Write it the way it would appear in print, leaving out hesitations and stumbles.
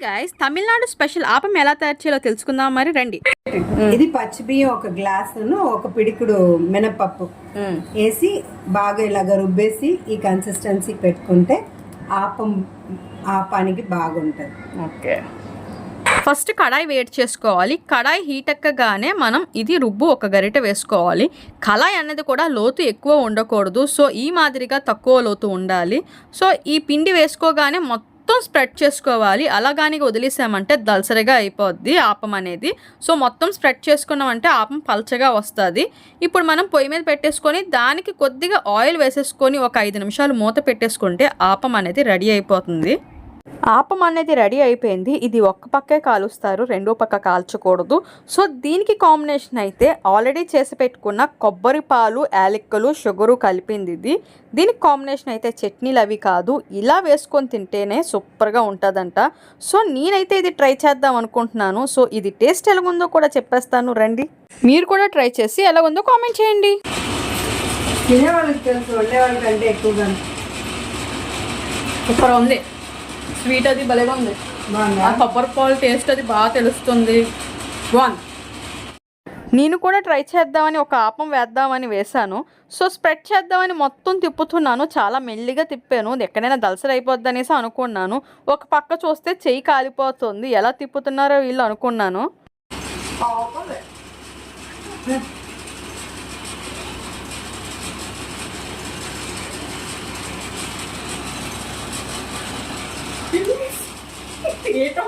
Guys, Tamil Nadu special ఆపం ఎలా తయారు చేయాలో తెలుసుకుందాం. మరి రండి. ఇది పచ్చి బియ్యం ఒక గ్లాసును ఒక పిడికుడు మినపప్పు వేసి బాగా ఇలాగ రుబ్బేసి ఈ కన్సిస్టెన్సీ పెట్టుకుంటే ఆపానికి బాగుంటుంది. ఓకే, ఫస్ట్ కడాయి వేడి చేసుకోవాలి. కడాయి హీట్ ఎక్కగానే మనం ఇది రుబ్బు ఒక గరిటె వేసుకోవాలి. కళాయి అనేది కూడా లోతు ఎక్కువ ఉండకూడదు. సో ఈ మాదిరిగా తక్కువ లోతు ఉండాలి. సో ఈ పిండి వేసుకోగానే మొత్తం స్ప్రెడ్ చేసుకోవాలి. అలాగాని వదిలేసామంటే దలసరిగా అయిపోద్ది ఆపం అనేది. సో మొత్తం స్ప్రెడ్ చేసుకున్నామంటే ఆపం పల్చగా వస్తుంది. ఇప్పుడు మనం పొయ్యి మీద పెట్టేసుకొని దానికి కొద్దిగా ఆయిల్ వేసేసుకొని ఒక 5 నిమిషాలు మూత పెట్టేసుకుంటే ఆపం అనేది రెడీ అయిపోతుంది. ఆపం అనేది రెడీ అయిపోయింది. ఇది ఒక్క పక్కే కాలుస్తారు, రెండో పక్క కాల్చకూడదు. సో దీనికి కాంబినేషన్ అయితే ఆల్రెడీ చేసి పెట్టుకున్న కొబ్బరి పాలు, యాలక్కలు, షుగరు కలిపింది ఇది. దీనికి కాంబినేషన్ అయితే చట్నీలు అవి కాదు, ఇలా వేసుకొని తింటేనే సూపర్గా ఉంటుందంట. సో నేనైతే ఇది ట్రై చేద్దాం అనుకుంటున్నాను. సో ఇది టేస్ట్ ఎలాగుందో కూడా చెప్పేస్తాను, రండి. మీరు కూడా ట్రై చేసి ఎలాగుందో కామెంట్ చేయండి. తినేవాళ్ళకి తెలుసు, వండేవాళ్ళకంటే ఎక్కువగా సూపర్ ఉంది. స్వీట్ అది భలేగా ఉంది. ఆ కొబ్బరి పాలు టేస్ట్ అది బాగా తెలుస్తుంది. నేను కూడా ట్రై చేద్దామని ఒక ఆపం వేద్దామని వేశాను. సో స్ప్రెడ్ చేద్దామని మొత్తం తిప్పుతున్నాను. చాలా మెల్లిగా తిప్పాను, ఎక్కడైనా దలసరి అయిపోద్ది అనేసి అనుకున్నాను. ఒక పక్క చూస్తే చెయ్యి కాలిపోతుంది, ఎలా తిప్పుతున్నారో వీళ్ళు అనుకున్నాను. ఏటో